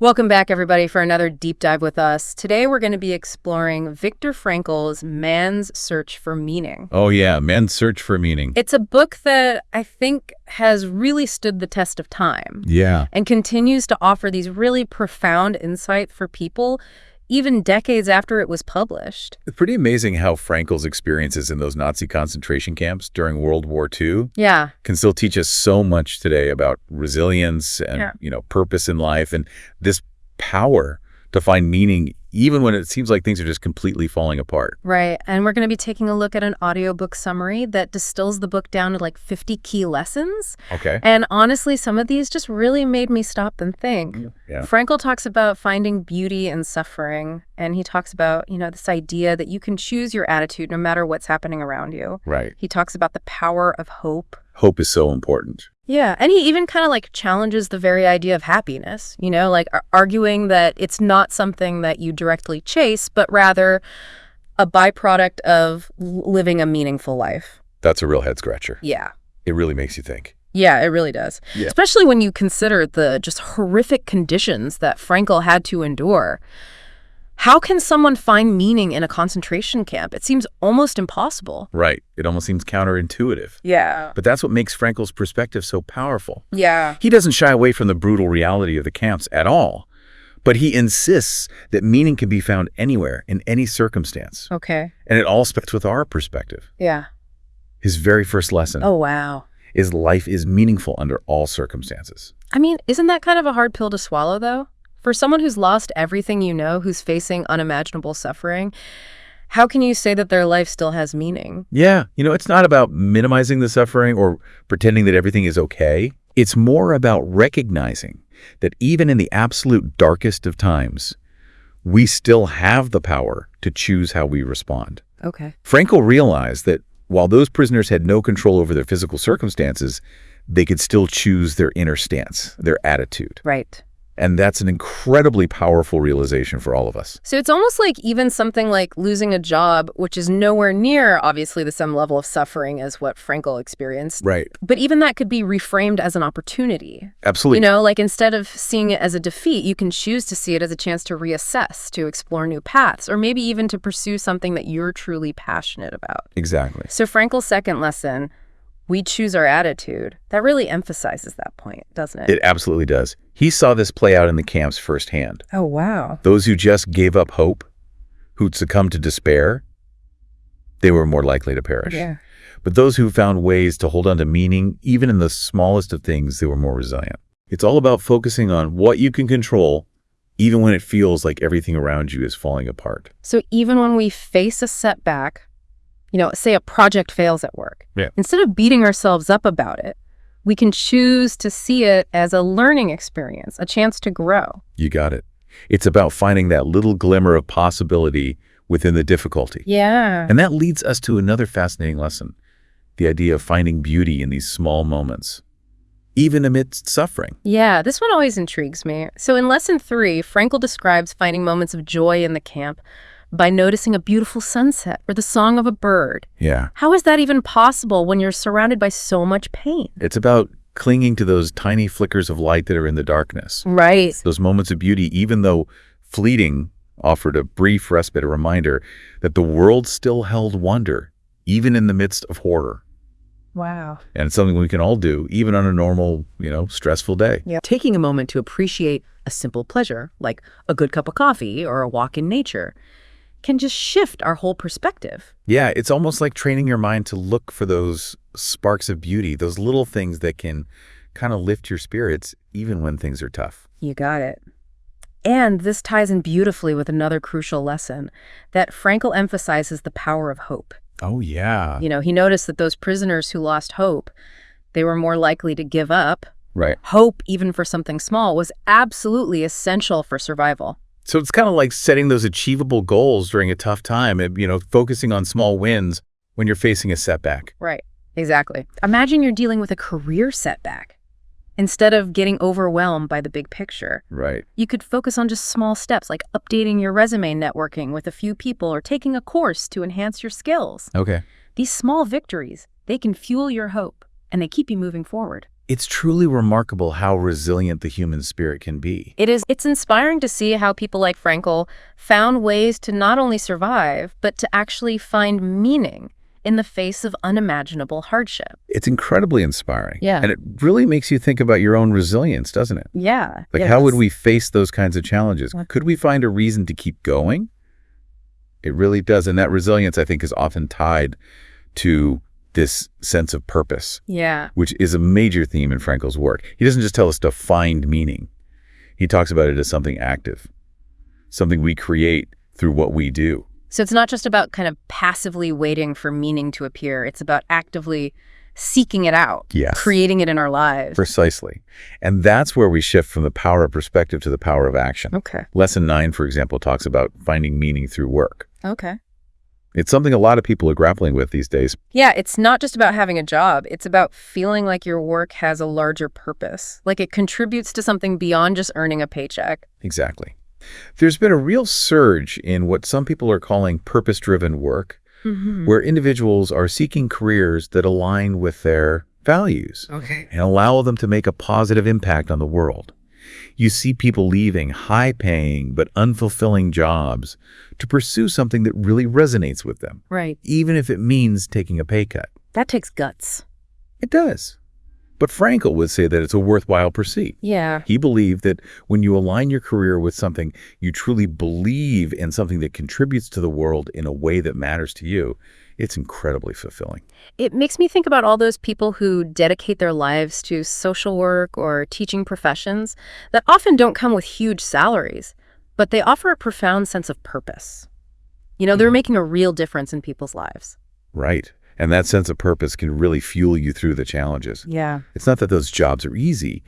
Welcome back, everybody, for another deep dive with us. Today, we're going to be exploring Viktor Frankl's Man's Search for Meaning. Oh, yeah, Man's Search for Meaning. It's a book that I think has really stood the test of time. Yeah. And continues to offer these really profound insight for people, even decades after it was published. It's pretty amazing how Frankl's experiences in those Nazi concentration camps during World War II can still teach us so much today about resilience and, purpose in life and this power to find meaning even when it seems like things are just completely falling apart. Right. And we're going to be taking a look at an audiobook summary that distills the book down to like 50 key lessons. Okay. And honestly, some of these just really made me stop and think. Yeah. Frankl talks about finding beauty in suffering. And he talks about, this idea that you can choose your attitude no matter what's happening around you. Right. He talks about the power of hope. Hope is so important. Yeah, and he even kind of challenges the very idea of happiness, arguing that it's not something that you directly chase, but rather a byproduct of living a meaningful life. That's a real head scratcher. Yeah. It really makes you think. Yeah, it really does. Yeah. Especially when you consider the just horrific conditions that Frankl had to endure. How can someone find meaning in a concentration camp? It seems almost impossible. Right. It almost seems counterintuitive. Yeah. But that's what makes Frankl's perspective so powerful. Yeah. He doesn't shy away from the brutal reality of the camps at all, but he insists that meaning can be found anywhere, in any circumstance. Okay. And it all starts with our perspective. Yeah. His very first lesson is life is meaningful under all circumstances. I mean, isn't that kind of a hard pill to swallow, though? For someone who's lost everything who's facing unimaginable suffering, how can you say that their life still has meaning? Yeah. It's not about minimizing the suffering or pretending that everything is okay. It's more about recognizing that even in the absolute darkest of times, we still have the power to choose how we respond. Okay. Frankl realized that while those prisoners had no control over their physical circumstances, they could still choose their inner stance, their attitude. Right. And that's an incredibly powerful realization for all of us. So it's almost like even something like losing a job, which is nowhere near, obviously, the same level of suffering as what Frankl experienced. Right. But even that could be reframed as an opportunity. Absolutely. Instead of seeing it as a defeat, you can choose to see it as a chance to reassess, to explore new paths, or maybe even to pursue something that you're truly passionate about. Exactly. So Frankl's second lesson, we choose our attitude, that really emphasizes that point, doesn't it? It absolutely does. He saw this play out in the camps firsthand. Oh, wow. Those who just gave up hope, who'd succumbed to despair, they were more likely to perish. Yeah. But those who found ways to hold on to meaning, even in the smallest of things, they were more resilient. It's all about focusing on what you can control, even when it feels like everything around you is falling apart. So even when we face a setback, say a project fails at work, instead of beating ourselves up about it, we can choose to see it as a learning experience, a chance to grow. You got it. It's about finding that little glimmer of possibility within the difficulty. Yeah. And that leads us to another fascinating lesson, the idea of finding beauty in these small moments, even amidst suffering. Yeah, this one always intrigues me. So in lesson 3, Frankl describes finding moments of joy in the camp by noticing a beautiful sunset or the song of a bird. Yeah. How is that even possible when you're surrounded by so much pain? It's about clinging to those tiny flickers of light that are in the darkness. Right. Those moments of beauty, even though fleeting, offered a brief respite, a reminder that the world still held wonder, even in the midst of horror. Wow. And it's something we can all do, even on a normal, stressful day. Yeah. Taking a moment to appreciate a simple pleasure, like a good cup of coffee or a walk in nature, can just shift our whole perspective. Yeah, it's almost like training your mind to look for those sparks of beauty, those little things that can kind of lift your spirits even when things are tough. You got it. And this ties in beautifully with another crucial lesson, that Frankl emphasizes the power of hope. Oh, yeah. He noticed that those prisoners who lost hope, they were more likely to give up. Right. Hope, even for something small, was absolutely essential for survival. So it's kind of like setting those achievable goals during a tough time, and, focusing on small wins when you're facing a setback. Right, exactly. Imagine you're dealing with a career setback. Instead of getting overwhelmed by the big picture, Right. you could focus on just small steps like updating your resume, networking with a few people, or taking a course to enhance your skills. Okay. These small victories, they can fuel your hope, and they keep you moving forward. It's truly remarkable how resilient the human spirit can be. It is. It's inspiring to see how people like Frankl found ways to not only survive, but to actually find meaning in the face of unimaginable hardship. It's incredibly inspiring. Yeah. And it really makes you think about your own resilience, doesn't it? Yeah. Like, how would we face those kinds of challenges? Could we find a reason to keep going? It really does. And that resilience, I think, is often tied to this sense of purpose. Yeah. Which is a major theme in Frankl's work. He doesn't just tell us to find meaning. He talks about it as something active, something we create through what we do. So it's not just about kind of passively waiting for meaning to appear. It's about actively seeking it out, yes, creating it in our lives. Precisely. And that's where we shift from the power of perspective to the power of action. Okay. Lesson 9, for example, talks about finding meaning through work. Okay. It's something a lot of people are grappling with these days. Yeah, it's not just about having a job. It's about feeling like your work has a larger purpose, like it contributes to something beyond just earning a paycheck. Exactly. There's been a real surge in what some people are calling purpose-driven work, where individuals are seeking careers that align with their values and allow them to make a positive impact on the world. You see people leaving high-paying but unfulfilling jobs to pursue something that really resonates with them. Right. Even if it means taking a pay cut. That takes guts. It does. But Frankl would say that it's a worthwhile pursuit. Yeah. He believed that when you align your career with something you truly believe in, something that contributes to the world in a way that matters to you, it's incredibly fulfilling. It makes me think about all those people who dedicate their lives to social work or teaching professions that often don't come with huge salaries, but they offer a profound sense of purpose. You know, they're making a real difference in people's lives. Right. And that sense of purpose can really fuel you through the challenges. Yeah. It's not that those jobs are easy,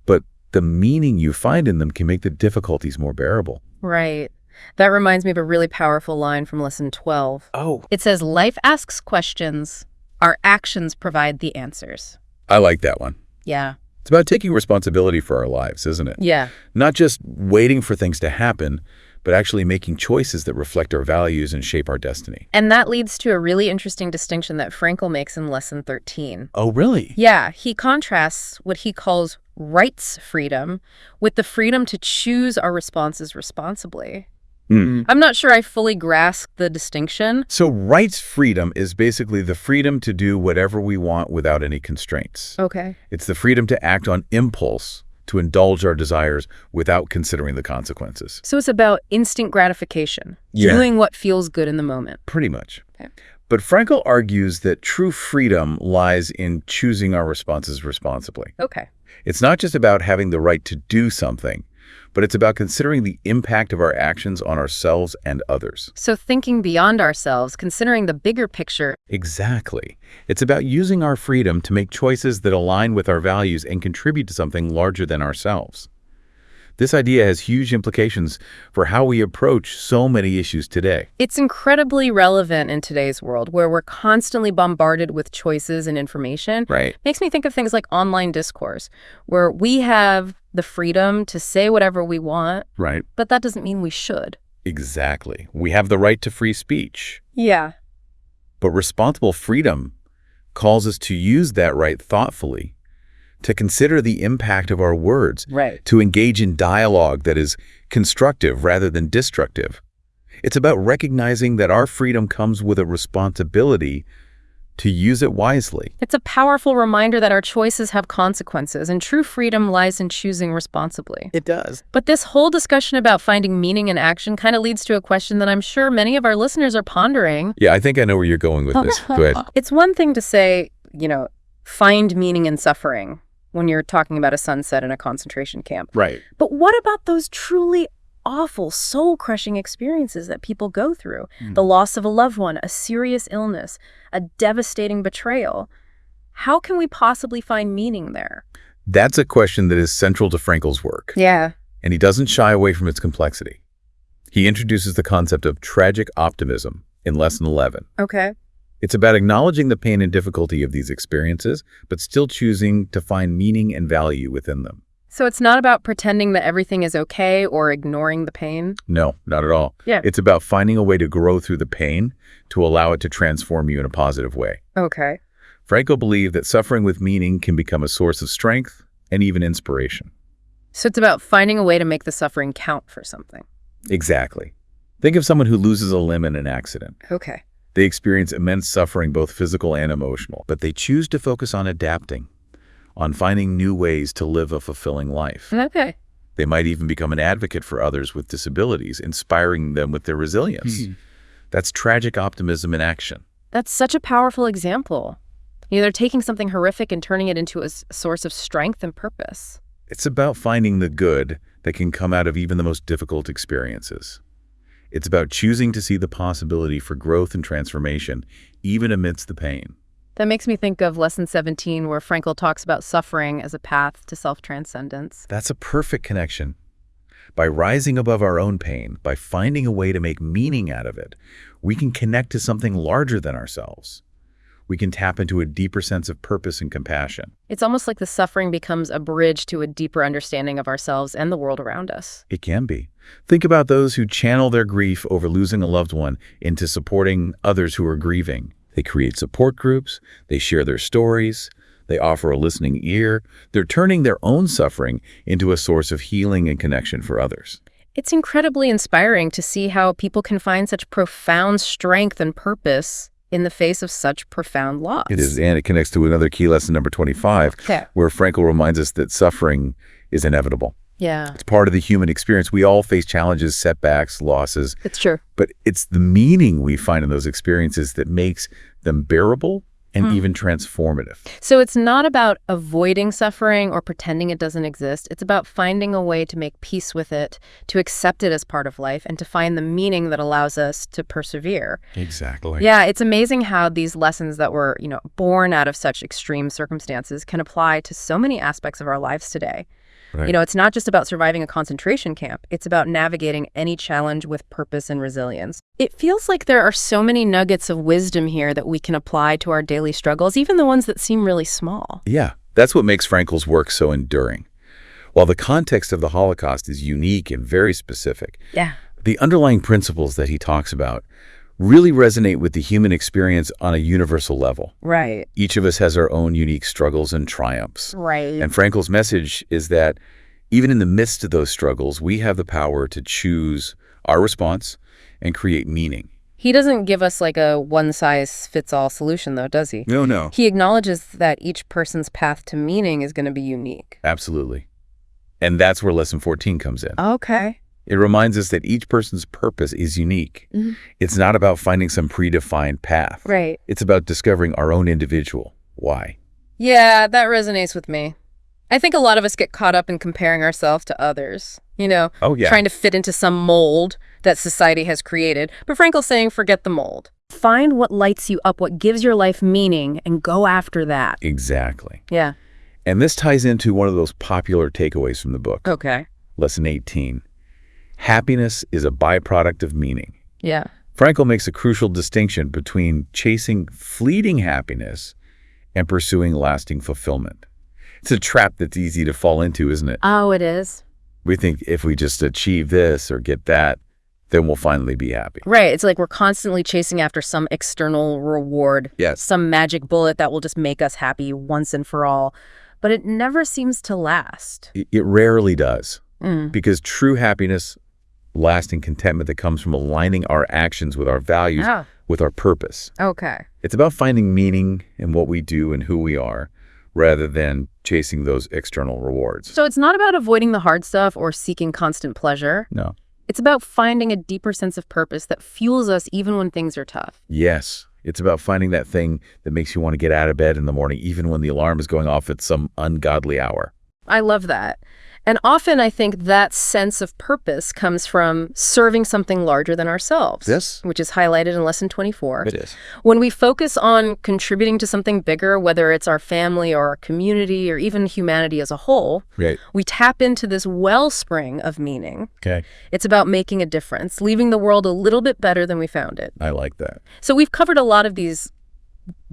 but the meaning you find in them can make the difficulties more bearable. Right. That reminds me of a really powerful line from lesson 12. Oh. It says, life asks questions, our actions provide the answers. I like that one. Yeah. It's about taking responsibility for our lives, isn't it? Yeah. Not just waiting for things to happen, but actually making choices that reflect our values and shape our destiny. And that leads to a really interesting distinction that Frankl makes in lesson 13. Oh, really? Yeah, he contrasts what he calls rights freedom with the freedom to choose our responses responsibly. I'm not sure I fully grasp the distinction. So rights freedom is basically the freedom to do whatever we want without any constraints. Okay. It's the freedom to act on impulse, to indulge our desires without considering the consequences. So it's about instant gratification, doing what feels good in the moment. Pretty much. Okay. But Frankl argues that true freedom lies in choosing our responses responsibly. Okay. It's not just about having the right to do something, but it's about considering the impact of our actions on ourselves and others. So thinking beyond ourselves, considering the bigger picture. Exactly. It's about using our freedom to make choices that align with our values and contribute to something larger than ourselves. This idea has huge implications for how we approach so many issues today. It's incredibly relevant in today's world where we're constantly bombarded with choices and information. Right. Makes me think of things like online discourse, where we have the freedom to say whatever we want. Right. But that doesn't mean we should. Exactly. We have the right to free speech. Yeah. But responsible freedom calls us to use that right thoughtfully, to consider the impact of our words, to engage in dialogue that is constructive rather than destructive. It's about recognizing that our freedom comes with a responsibility to use it wisely. It's a powerful reminder that our choices have consequences, and true freedom lies in choosing responsibly. It does. But this whole discussion about finding meaning in action kind of leads to a question that I'm sure many of our listeners are pondering. Yeah, I think I know where you're going with this. Go ahead. It's one thing to say, find meaning in suffering when you're talking about a sunset in a concentration camp. Right. But what about those truly awful, soul-crushing experiences that people go through? The loss of a loved one, a serious illness, a devastating betrayal. How can we possibly find meaning there? That's a question that is central to Frankl's work. Yeah. And he doesn't shy away from its complexity. He introduces the concept of tragic optimism in lesson 11. Okay. It's about acknowledging the pain and difficulty of these experiences, but still choosing to find meaning and value within them. So it's not about pretending that everything is okay or ignoring the pain? No, not at all. Yeah. It's about finding a way to grow through the pain to allow it to transform you in a positive way. Okay. Frankl believed that suffering with meaning can become a source of strength and even inspiration. So it's about finding a way to make the suffering count for something. Exactly. Think of someone who loses a limb in an accident. Okay. They experience immense suffering, both physical and emotional, but they choose to focus on adapting, on finding new ways to live a fulfilling life. Okay. They might even become an advocate for others with disabilities, inspiring them with their resilience. That's tragic optimism in action. That's such a powerful example. They're taking something horrific and turning it into a source of strength and purpose. It's about finding the good that can come out of even the most difficult experiences. It's about choosing to see the possibility for growth and transformation, even amidst the pain. That makes me think of Lesson 17, where Frankl talks about suffering as a path to self-transcendence. That's a perfect connection. By rising above our own pain, by finding a way to make meaning out of it, we can connect to something larger than ourselves. We can tap into a deeper sense of purpose and compassion. It's almost like the suffering becomes a bridge to a deeper understanding of ourselves and the world around us. It can be. Think about those who channel their grief over losing a loved one into supporting others who are grieving. They create support groups, they share their stories, they offer a listening ear. They're turning their own suffering into a source of healing and connection for others. It's incredibly inspiring to see how people can find such profound strength and purpose in the face of such profound loss. It is, and it connects to another key lesson, number 25, where Frankl reminds us that suffering is inevitable. Yeah. It's part of the human experience. We all face challenges, setbacks, losses. It's true. But it's the meaning we find in those experiences that makes them bearable and even transformative. So it's not about avoiding suffering or pretending it doesn't exist. It's about finding a way to make peace with it, to accept it as part of life, and to find the meaning that allows us to persevere. Exactly. Yeah, it's amazing how these lessons that were, born out of such extreme circumstances can apply to so many aspects of our lives today. Right. It's not just about surviving a concentration camp. It's about navigating any challenge with purpose and resilience. It feels like there are so many nuggets of wisdom here that we can apply to our daily struggles, even the ones that seem really small. Yeah, that's what makes Frankl's work so enduring. While the context of the Holocaust is unique and very specific, the underlying principles that he talks about really resonate with the human experience on a universal level. Right. Each of us has our own unique struggles and triumphs. Right. And Frankl's message is that even in the midst of those struggles, we have the power to choose our response and create meaning. He doesn't give us like a one-size-fits-all solution, though, does he? No. He acknowledges that each person's path to meaning is going to be unique. Absolutely. And that's where Lesson 14 comes in. Okay. It reminds us that each person's purpose is unique. It's not about finding some predefined path. Right. It's about discovering our own individual why. Yeah, that resonates with me. I think a lot of us get caught up in comparing ourselves to others, trying to fit into some mold that society has created. But Frankl's saying, forget the mold. Find what lights you up, what gives your life meaning, and go after that. Exactly. Yeah. And this ties into one of those popular takeaways from the book. Okay. Lesson 18. Happiness is a byproduct of meaning. Yeah. Frankl makes a crucial distinction between chasing fleeting happiness and pursuing lasting fulfillment. It's a trap that's easy to fall into, isn't it? Oh, it is. We think if we just achieve this or get that, then we'll finally be happy. Right. It's like we're constantly chasing after some external reward. Yes. Some magic bullet that will just make us happy once and for all. But it never seems to last. It rarely does. Because true happiness, lasting contentment that comes from aligning our actions with our values, with our purpose. Okay. It's about finding meaning in what we do and who we are, rather than chasing those external rewards. So it's not about avoiding the hard stuff or seeking constant pleasure. No. It's about finding a deeper sense of purpose that fuels us even when things are tough. Yes. It's about finding that thing that makes you want to get out of bed in the morning, even when the alarm is going off at some ungodly hour. I love that. And often I think that sense of purpose comes from serving something larger than ourselves. Yes. Which is highlighted in Lesson 24. It is. When we focus on contributing to something bigger, whether it's our family or our community or even humanity as a whole, we tap into this wellspring of meaning. Okay. It's about making a difference, leaving the world a little bit better than we found it. I like that. So we've covered a lot of these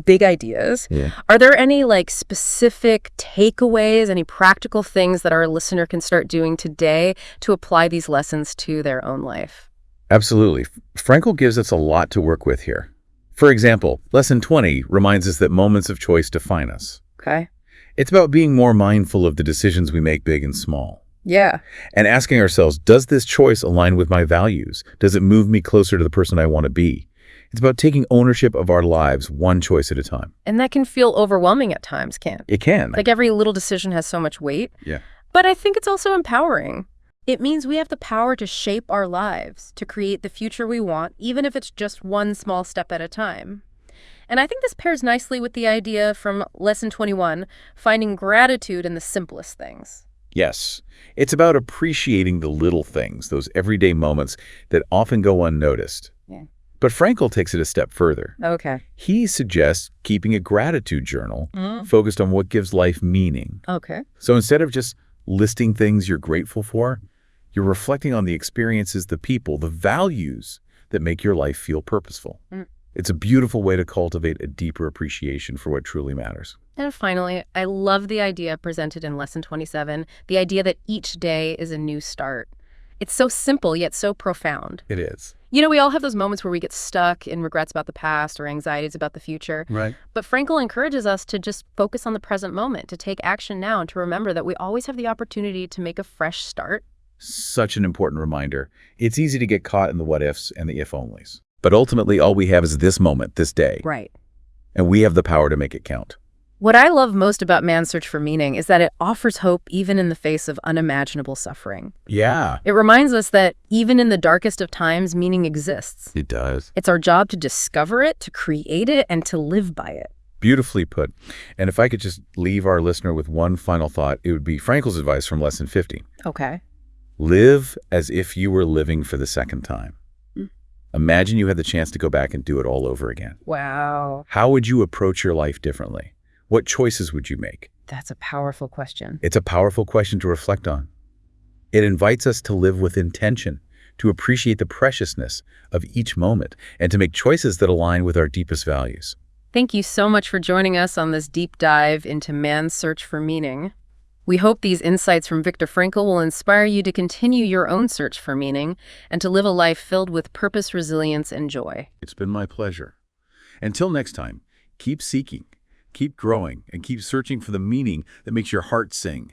big ideas. Yeah. Are there any specific takeaways, any practical things that our listener can start doing today to apply these lessons to their own life? Absolutely. Frankl gives us a lot to work with here. For example, Lesson 20 reminds us that moments of choice define us. Okay. It's about being more mindful of the decisions we make, big and small. Yeah. And asking ourselves, does this choice align with my values? Does it move me closer to the person I want to be? It's about taking ownership of our lives one choice at a time. And that can feel overwhelming at times, can't it? It can. Like every little decision has so much weight. Yeah. But I think it's also empowering. It means we have the power to shape our lives, to create the future we want, even if it's just one small step at a time. And I think this pairs nicely with the idea from Lesson 21, finding gratitude in the simplest things. Yes. It's about appreciating the little things, those everyday moments that often go unnoticed. Yeah. But Frankl takes it a step further. Okay. He suggests keeping a gratitude journal focused on what gives life meaning. Okay. So instead of just listing things you're grateful for, you're reflecting on the experiences, the people, the values that make your life feel purposeful. It's a beautiful way to cultivate a deeper appreciation for what truly matters. And finally, I love the idea presented in Lesson 27, the idea that each day is a new start. It's so simple, yet so profound. It is. You know, we all have those moments where we get stuck in regrets about the past or anxieties about the future. Right. But Frankl encourages us to just focus on the present moment, to take action now, and to remember that we always have the opportunity to make a fresh start. Such an important reminder. It's easy to get caught in the what-ifs and the if-onlys. But ultimately, all we have is this moment, this day. Right. And we have the power to make it count. What I love most about Man's Search for Meaning is that it offers hope even in the face of unimaginable suffering. Yeah. It reminds us that even in the darkest of times, meaning exists. It does. It's our job to discover it, to create it, and to live by it. Beautifully put. And if I could just leave our listener with one final thought, it would be Frankl's advice from Lesson 50. Okay. Live as if you were living for the second time. Imagine you had the chance to go back and do it all over again. Wow. How would you approach your life differently? What choices would you make? That's a powerful question. It's a powerful question to reflect on. It invites us to live with intention, to appreciate the preciousness of each moment, and to make choices that align with our deepest values. Thank you so much for joining us on this deep dive into Man's Search for Meaning. We hope these insights from Viktor Frankl will inspire you to continue your own search for meaning and to live a life filled with purpose, resilience, and joy. It's been my pleasure. Until next time, keep seeking, keep growing, and keep searching for the meaning that makes your heart sing.